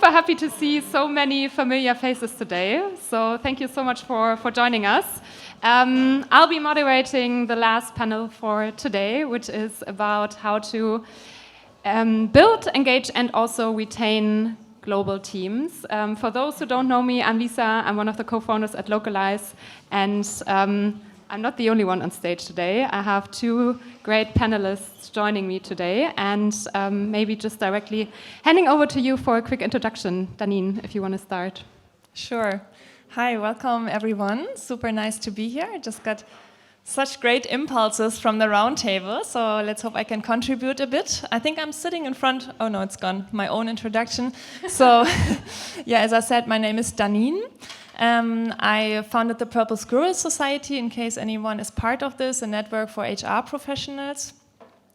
super happy to see so many familiar faces today. So thank you so much for joining us. I'll be moderating the last panel for today, which is about how to build, engage, and also retain global teams. For those who don't know me, I'm Lisa. I'm one of the co-founders at Localyze, and I'm not the only one on stage today. I have two great panelists joining me today, and maybe just directly handing over to you for a quick introduction. Danine, if you want to start. Sure. Hi, welcome everyone. Super nice to be here. I just got such great impulses from the roundtable, so let's hope I can contribute a bit. I think I'm sitting in front, oh no, it's gone, my own introduction. So, yeah, as I said, my name is Danine. I founded the Purple Squirrel Society, in case anyone is part of this, a network for HR professionals,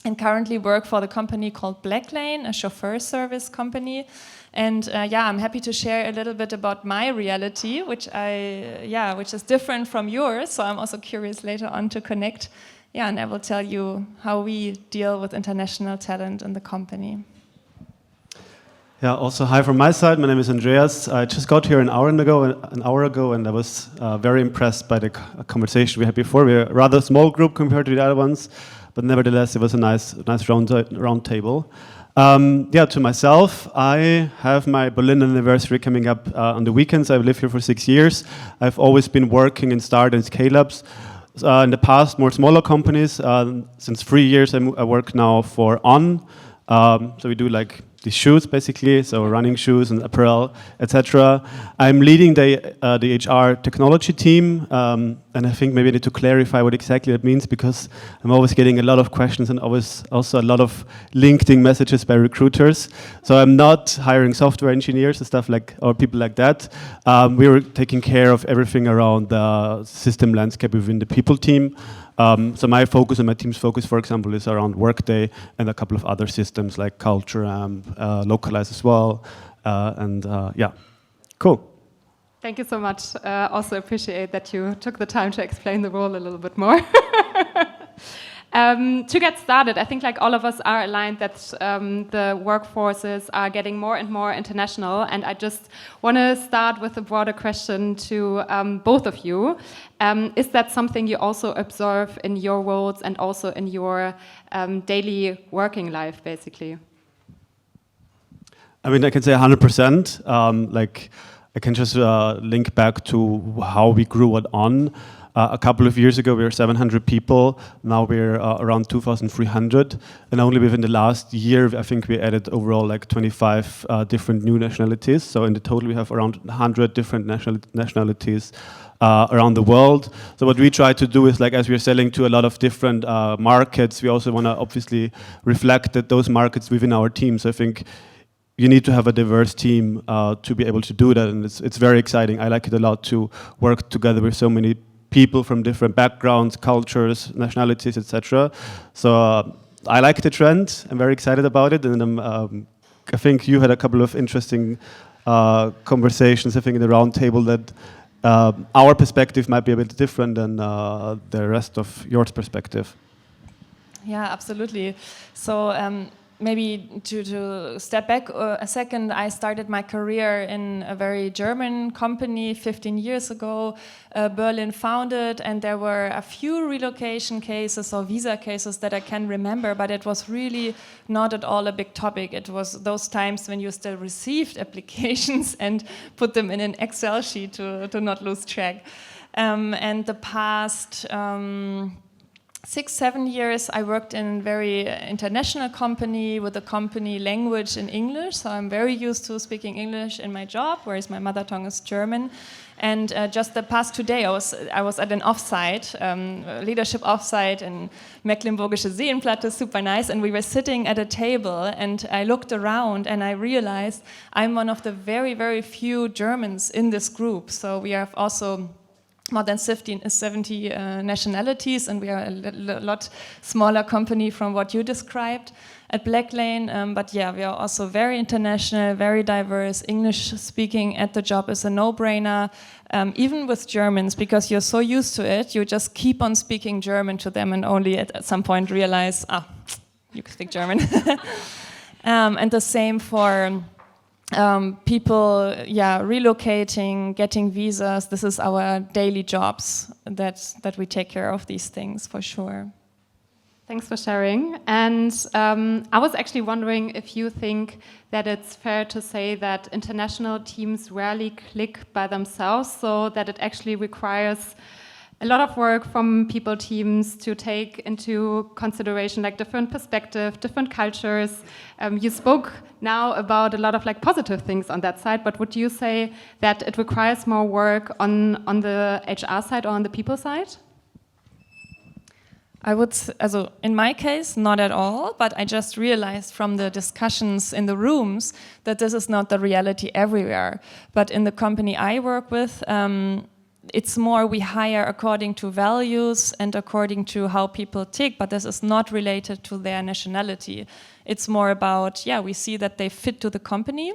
and currently work for the company called Blacklane, a chauffeur service company. And yeah, I'm happy to share a little bit about my reality, which is different from yours. So I'm also curious later on to connect. Yeah, and I will tell you how we deal with international talent in the company. Yeah, also hi from my side. My name is Andreas. I just got here an hour ago, and I was very impressed by the conversation we had before. We're a rather small group compared to the other ones, but nevertheless, it was a nice round table. Yeah, to myself, I have my Berlin anniversary coming up on the weekends. I've lived here for 6 years. I've always been working in start and scale-ups. In the past, more smaller companies. Since 3 years, I work now for On. So we do like the shoes, basically, so running shoes and apparel, etc. I'm leading the HR technology team, and I think maybe I need to clarify what exactly that means, because I'm always getting a lot of questions and always also a lot of LinkedIn messages by recruiters. So I'm not hiring software engineers and stuff like, or people like that. We're taking care of everything around the system landscape within the people team. So my focus and my team's focus, for example, is around Workday and a couple of other systems like Culture, Localyze as well, and yeah, cool. Thank you so much. Also appreciate that you took the time to explain the role a little bit more. To get started, I think like all of us are aligned that the workforces are getting more and more international, and I just want to start with a broader question to both of you. Is that something you also observe in your roles and also in your daily working life, basically? I mean, I can say 100%. Like, I can just link back to how we grew it On. A couple of years ago, we were 700 people. Now we're around 2,300. And only within the last year, I think we added overall like 25 different new nationalities. So in the total, we have around 100 different nationalities around the world. So what we try to do is, like, as we're selling to a lot of different markets, we also want to obviously reflect that those markets within our team. So I think you need to have a diverse team to be able to do that. And it's very exciting. I like it a lot to work together with so many people from different backgrounds, cultures, nationalities, etc. So I like the trend. I'm very excited about it, and I think you had a couple of interesting conversations. I think in the round table that our perspective might be a bit different than the rest of your perspective. Yeah, absolutely. So maybe to step back a second, I started my career in a very German company 15 years ago, Berlin founded, and there were a few relocation cases or visa cases that I can remember, but it was really not at all a big topic. It was those times when you still received applications and put them in an Excel sheet to not lose track. And the past 6-7 years, I worked in a very international company with a company language in English. So I'm very used to speaking English in my job, whereas my mother tongue is German. And just the past 2 days, I was at an offsite, leadership offsite in Mecklenburgische Seenplatte, super nice. And we were sitting at a table, and I looked around, and I realized I'm one of the very, very few Germans in this group. So we have also more than 70 nationalities, and we are a lot smaller company from what you described at Blacklane. But yeah, we are also very international, very diverse. English speaking at the job is a no-brainer, even with Germans, because you're so used to it, you just keep on speaking German to them and only at some point realize, you can speak German. And the same for people, relocating, getting visas. This is our daily jobs that we take care of these things for sure. Thanks for sharing. And I was actually wondering if you think that it's fair to say that international teams rarely click by themselves, so that it actually requires a lot of work from people teams to take into consideration like different perspective, different cultures. You spoke now about a lot of like positive things on that side, but would you say that it requires more work on the HR side or on the people side? I would, also in my case, not at all, but I just realized from the discussions in the rooms that this is not the reality everywhere. But in the company I work with, it's more we hire according to values and according to how people tick, but this is not related to their nationality. It's more about, we see that they fit to the company,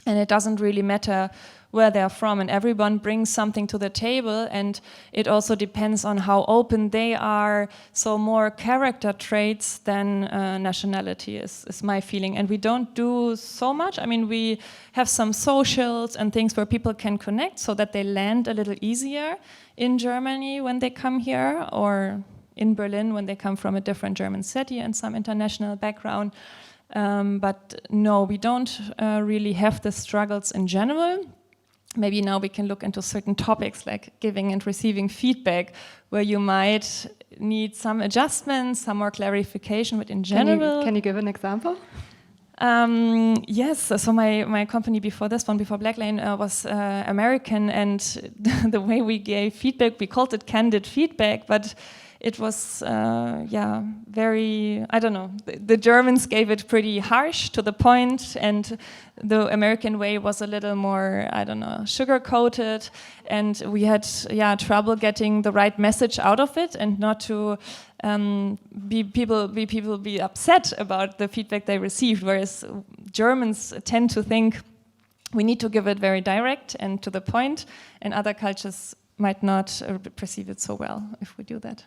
and it doesn't really matter where they're from, and everyone brings something to the table, and it also depends on how open they are, so more character traits than nationality is my feeling. And we don't do so much. I mean, we have some socials and things where people can connect so that they land a little easier in Germany when they come here, or in Berlin when they come from a different German city and some international background. But no, we don't really have the struggles in general. Maybe now we can look into certain topics like giving and receiving feedback, where you might need some adjustments, some more clarification, but in general... Can you give an example? Yes, so my company before this one, before Blacklane, was American, and the way we gave feedback, we called it candid feedback, but it was, very, I don't know, the Germans gave it pretty harsh, to the point, and the American way was a little more, I don't know, sugar-coated, and we had, trouble getting the right message out of it, and not to be upset about the feedback they received, whereas Germans tend to think we need to give it very direct and to the point, and other cultures might not perceive it so well if we do that.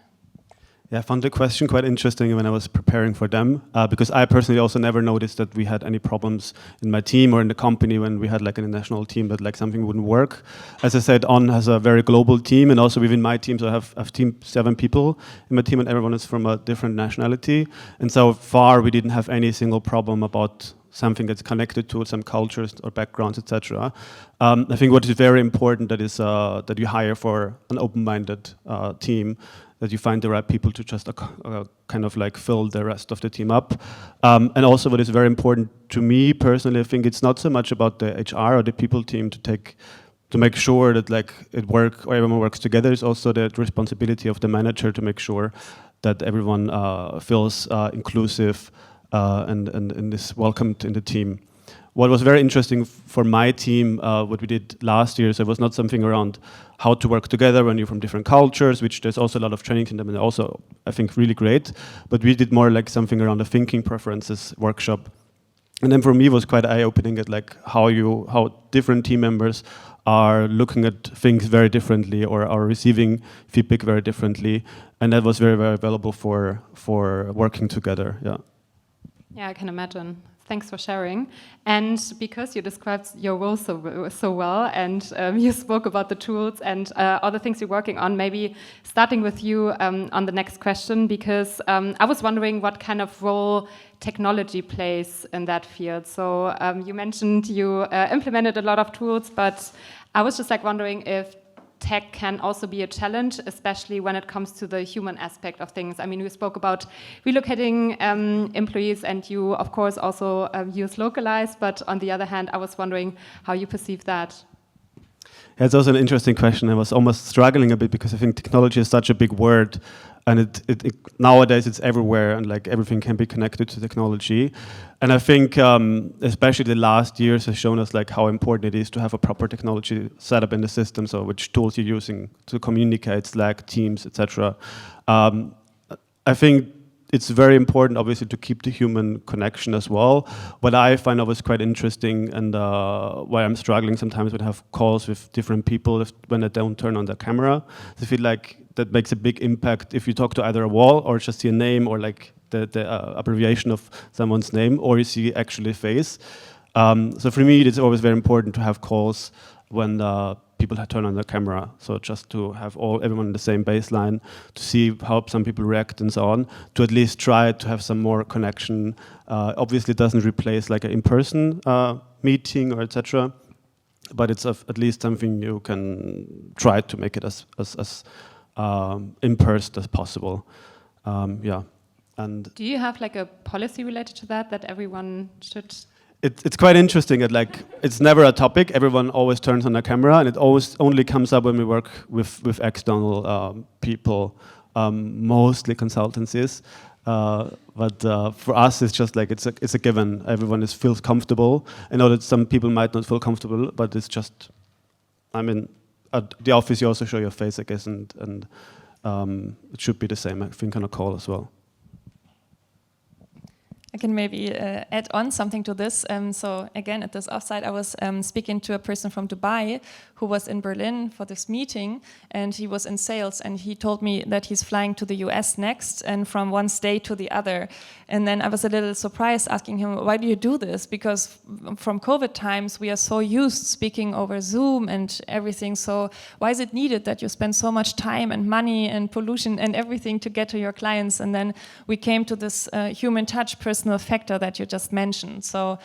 Yeah, I found the question quite interesting when I was preparing for them, because I personally also never noticed that we had any problems in my team or in the company when we had like an international team, that like something wouldn't work. As I said, On has a very global team, and also within my team, so I have team 7 people in my team, and everyone is from a different nationality. And so far, we didn't have any single problem about something that's connected to some cultures or backgrounds, etc. I think what is very important that is that you hire for an open-minded team, that you find the right people to just kind of like fill the rest of the team up. And also what is very important to me personally, I think it's not so much about the HR or the people team to make sure that like everyone works together. It's also the responsibility of the manager to make sure that everyone feels inclusive and is welcomed in the team. What was very interesting for my team, what we did last year, so it was not something around how to work together when you're from different cultures, which there's also a lot of trainings in them, and also, I think, really great. But we did more like something around the thinking preferences workshop. And then for me, it was quite eye-opening at like how different team members are looking at things very differently, or are receiving feedback very differently. And that was very, very valuable for working together, yeah. Yeah, I can imagine. Thanks for sharing. And because you described your role so well, and you spoke about the tools and all the things you're working on, maybe starting with you on the next question, because I was wondering what kind of role technology plays in that field. So you mentioned you implemented a lot of tools, but I was just like wondering if tech can also be a challenge, especially when it comes to the human aspect of things. I mean, we spoke about relocating employees, and you, of course, also use Localyze, but on the other hand, I was wondering how you perceive that. Yeah, it's also an interesting question. I was almost struggling a bit because I think technology is such a big word, and it nowadays it's everywhere, and like everything can be connected to technology. And I think especially the last years has shown us like how important it is to have a proper technology setup in the system. So which tools you're using to communicate, Slack, Teams, etc. I think it's very important, obviously, to keep the human connection as well. What I find always quite interesting, and why I'm struggling sometimes when I have calls with different people when they don't turn on their camera. I feel like that makes a big impact if you talk to either a wall or just see a name or like the abbreviation of someone's name, or you see actually a face. So for me, it's always very important to have calls when people turn on their camera. So just to have everyone on the same baseline, to see how some people react and so on, to at least try to have some more connection. Obviously, it doesn't replace like an in-person meeting or etc. But it's at least something you can try to make it as in-person as possible. Yeah. And do you have like a policy related to that everyone should? It's quite interesting that like it's never a topic. Everyone always turns on their camera, and it always only comes up when we work with external people, mostly consultancies. But for us, it's just like it's a given. Everyone feels comfortable. I know that some people might not feel comfortable, but it's just. I mean, at the office you also show your face, I guess, and it should be the same. I think on a call as well. I can maybe add on something to this. So again, at this offsite, I was speaking to a person from Dubai who was in Berlin for this meeting, and he was in sales, and he told me that he's flying to the US next, and from one state to the other. And then I was a little surprised, asking him, why do you do this? Because from COVID times, we are so used speaking over Zoom and everything. So why is it needed that you spend so much time and money and pollution and everything to get to your clients? And then we came to this human touch, personal factor that you just mentioned. So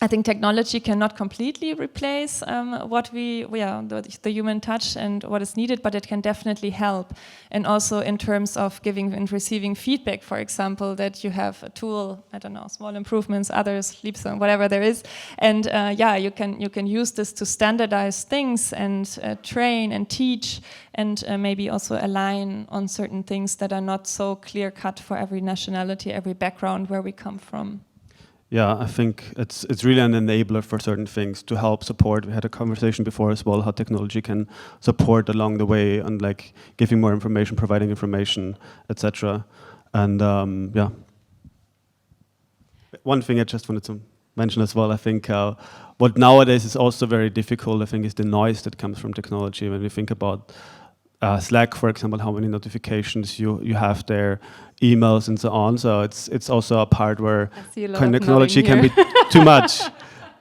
I think technology cannot completely replace the human touch and what is needed, but it can definitely help. And also in terms of giving and receiving feedback, for example, that you have a tool, I don't know, small improvements, others, leaps, and whatever there is. And you can use this to standardize things and train and teach and maybe also align on certain things that are not so clear cut for every nationality, every background where we come from. Yeah, I think it's really an enabler for certain things to help support. We had a conversation before as well, how technology can support along the way and like giving more information, providing information, etc. And yeah. One thing I just wanted to mention as well, I think what nowadays is also very difficult, I think, is the noise that comes from technology. When you think about Slack, for example, how many notifications you have there, emails and so on. So it's also a part where technology can be too much.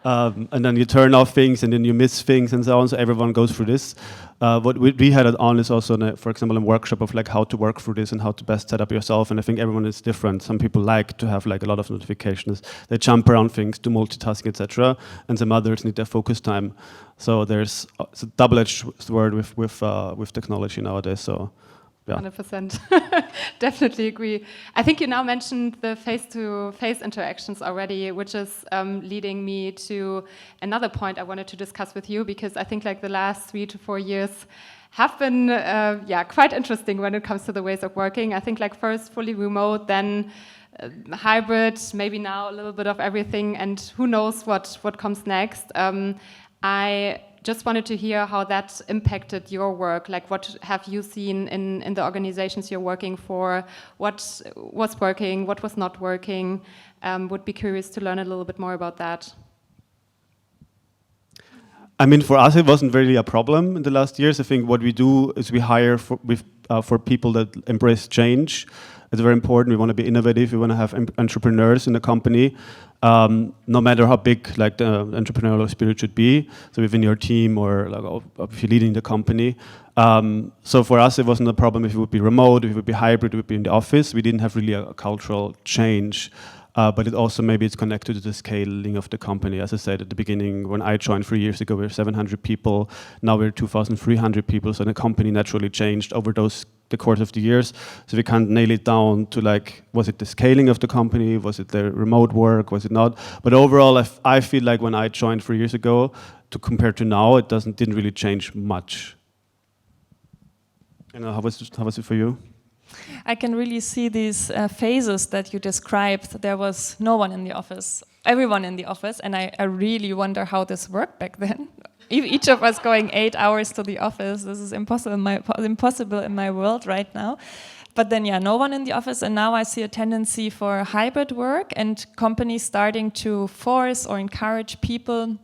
And then you turn off things and then you miss things and so on. So everyone goes through this. What we had it on is also, for example, a workshop of like how to work through this and how to best set up yourself. And I think everyone is different. Some people like to have like a lot of notifications. They jump around things, do multitasking, etc. And some others need their focus time. So it's a double-edged sword with technology nowadays. So. Yeah. 100%. Definitely agree. I think you now mentioned the face-to-face interactions already, which is leading me to another point I wanted to discuss with you, because I think like the last 3 to 4 years have been quite interesting when it comes to the ways of working. I think like first fully remote, then hybrid, maybe now a little bit of everything, and who knows what comes next. I just wanted to hear how that impacted your work. Like, what have you seen in the organizations you're working for? What was working? What was not working? Would be curious to learn a little bit more about that. I mean, for us, it wasn't really a problem in the last years. I think what we do is we hire for people that embrace change. It's very important. We want to be innovative. We want to have entrepreneurs in the company, no matter how big like the entrepreneurial spirit should be. So within your team or like if you're leading the company. So for us, it wasn't a problem if it would be remote, if it would be hybrid, if it would be in the office. We didn't have really a cultural change. But it also maybe it's connected to the scaling of the company. As I said at the beginning, when I joined 3 years ago, we were 700 people. Now we're 2,300 people. So the company naturally changed over the course of the years. So we can't nail it down to like, was it the scaling of the company? Was it the remote work? Was it not? But overall, I feel like when I joined 3 years ago, to compare to now, it didn't really change much. You know, how was it for you? I can really see these phases that you described. There was no one in the office, everyone in the office, and I really wonder how this worked back then. Each of us going 8 hours to the office. This is impossible in my world right now. But then, no one in the office, and now I see a tendency for hybrid work and companies starting to force or encourage people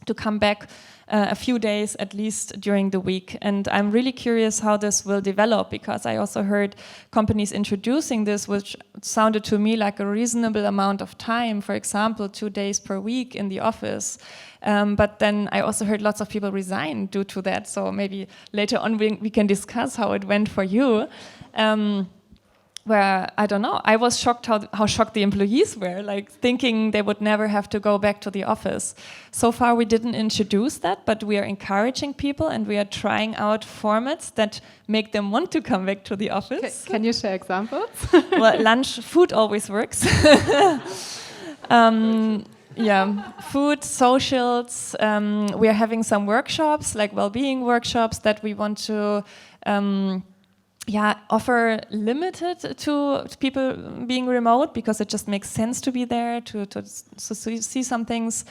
to come back a few days at least during the week. And I'm really curious how this will develop, because I also heard companies introducing this, which sounded to me like a reasonable amount of time, for example, 2 days per week in the office. But then I also heard lots of people resign due to that. So maybe later on we can discuss how it went for you. Where, I don't know, I was shocked how shocked the employees were, like thinking they would never have to go back to the office. So far we didn't introduce that, but we are encouraging people and we are trying out formats that make them want to come back to the office. Can you share examples? Well, lunch, food always works. Yeah, food, socials. We are having some workshops, like well-being workshops that we want to offer limited to people being remote, because it just makes sense to be there to see some things.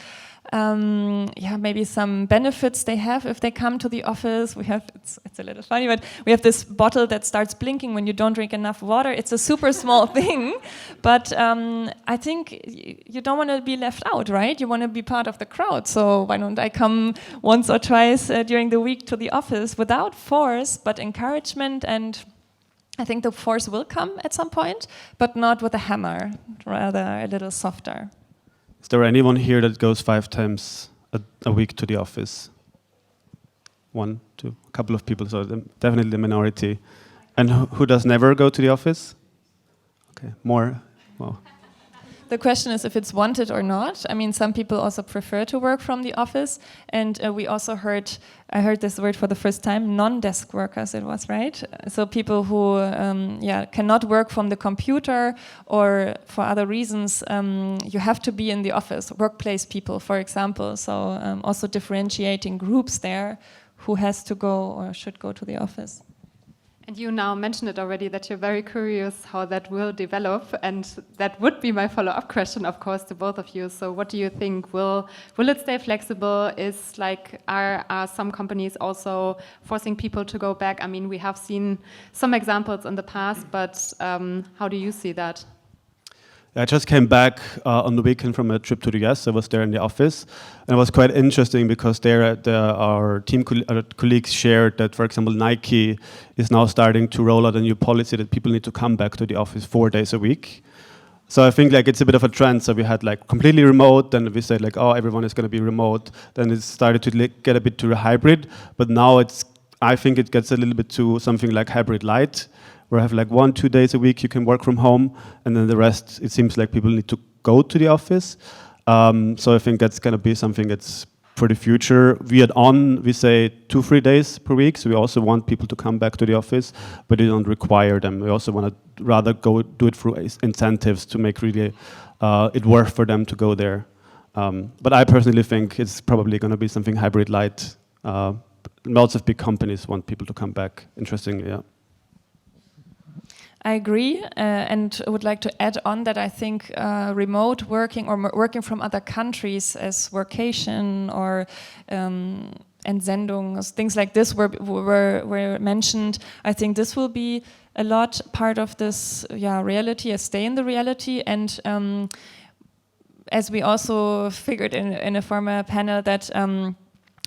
Maybe some benefits they have if they come to the office. We have, it's a little funny, but we have this bottle that starts blinking when you don't drink enough water. It's a super small thing, but I think you don't want to be left out, right? You want to be part of the crowd. So why don't I come once or twice during the week to the office without force, but encouragement? And I think the force will come at some point, but not with a hammer, rather a little softer. Is there anyone here that goes 5 times a week to the office? 1, 2, a couple of people, so definitely the minority. And who does never go to the office? Okay, more. Wow. The question is if it's wanted or not. I mean, some people also prefer to work from the office, and we also I heard this word for the first time, non-desk workers, it was, right? So people who cannot work from the computer or for other reasons, you have to be in the office, workplace people, for example. So also differentiating groups there who has to go or should go to the office. And you now mentioned it already, that you're very curious how that will develop, and that would be my follow-up question, of course, to both of you. So what do you think? Will it stay flexible? Are some companies also forcing people to go back? I mean, we have seen some examples in the past, but how do you see that? I just came back on the weekend from a trip to the US. I was there in the office, and it was quite interesting because our team colleagues shared that, for example, Nike is now starting to roll out a new policy that people need to come back to the office 4 days a week. So I think like it's a bit of a trend. So we had like completely remote, then we said like, oh, everyone is going to be remote. Then it started to get a bit to a hybrid, but now I think it gets a little bit to something like hybrid light, where I have like 1-2 days a week you can work from home, and then the rest, it seems like people need to go to the office. So I think that's going to be something that's for the future. We say 2-3 days per week, so we also want people to come back to the office, but we don't require them. We also want to rather go do it through incentives to make really it worth for them to go there. But I personally think it's probably going to be something hybrid light. Lots of big companies want people to come back, interestingly, yeah. I agree, and would like to add on that I think remote working or working from other countries as workation or Entsendung, things like this were mentioned. I think this will be a lot part of this reality, a stay in the reality, and as we also figured in a former panel that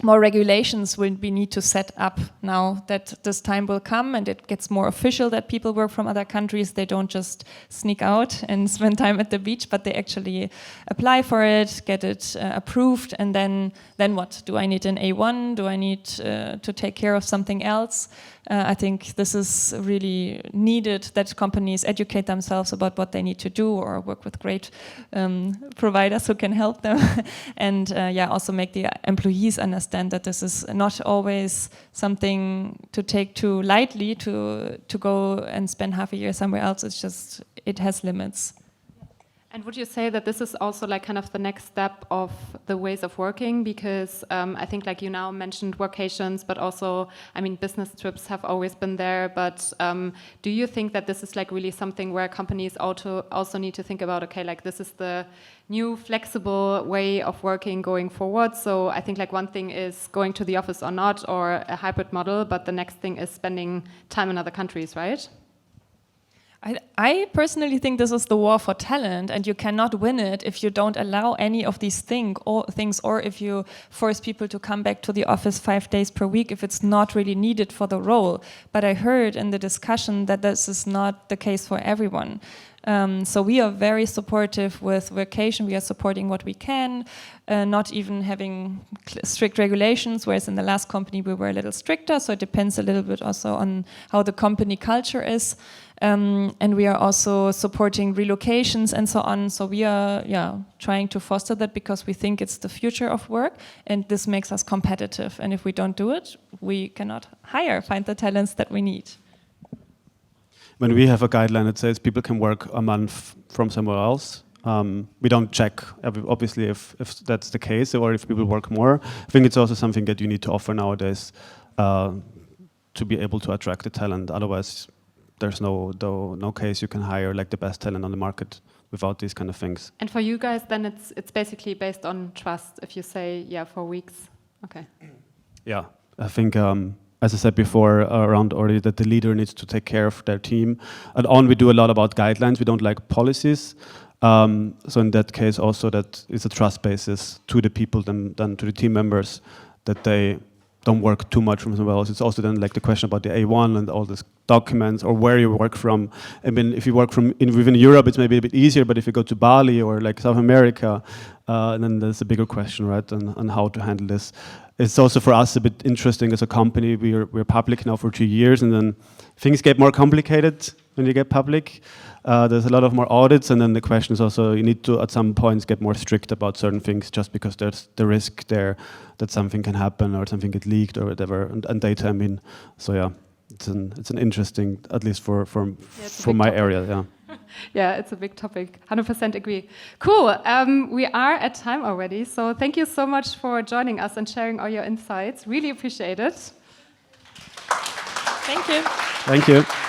more regulations we need to set up now that this time will come and it gets more official that people work from other countries. They don't just sneak out and spend time at the beach, but they actually apply for it, get it approved, and then what? Do I need an A1? Do I need to take care of something else? I think this is really needed, that companies educate themselves about what they need to do or work with great providers who can help them. And also make the employees understand that this is not always something to take too lightly to go and spend half a year somewhere else. It's just, it has limits. And would you say that this is also like kind of the next step of the ways of working? Because I think like you now mentioned workations, but also, I mean, business trips have always been there. But do you think that this is like really something where companies also need to think about, okay, like this is the new flexible way of working going forward? So I think like one thing is going to the office or not, or a hybrid model, but the next thing is spending time in other countries, right? I personally think this is the war for talent, and you cannot win it if you don't allow any of these things, or if you force people to come back to the office 5 days per week if it's not really needed for the role. But I heard in the discussion that this is not the case for everyone. So we are very supportive with vacation. We are supporting what we can, not even having strict regulations, whereas in the last company we were a little stricter. So it depends a little bit also on how the company culture is. And we are also supporting relocations and so on. So we are trying to foster that because we think it's the future of work, and this makes us competitive. And if we don't do it, we cannot find the talents that we need. When we have a guideline that says people can work a month from somewhere else, we don't check, obviously, if that's the case or if people work more. I think it's also something that you need to offer nowadays to be able to attract the talent. Otherwise, there's no case you can hire like the best talent on the market without these kind of things. And for you guys, then it's basically based on trust. If you say 4 weeks, okay. Yeah, I think. As I said before, around already that the leader needs to take care of their team. At On, we do a lot about guidelines. We don't like policies. So in that case, also that is a trust basis to the people, then to the team members, that they don't work too much from somewhere else. It's also then like the question about the A1 and all these documents or where you work from. I mean, if you work from within Europe, it's maybe a bit easier, but if you go to Bali or like South America, then there's a bigger question, right, on how to handle this. It's also for us a bit interesting as a company. We're public now for 2 years, and then things get more complicated when you get public. There's a lot of more audits, and then the question is also you need to at some points get more strict about certain things just because there's the risk there that something can happen or something get leaked or whatever, and data. I mean, so yeah, it's an interesting, at least for my area. Yeah. Yeah, it's a big topic. 100% agree. Cool. We are at time already, so thank you so much for joining us and sharing all your insights. Really appreciate it. Thank you. Thank you.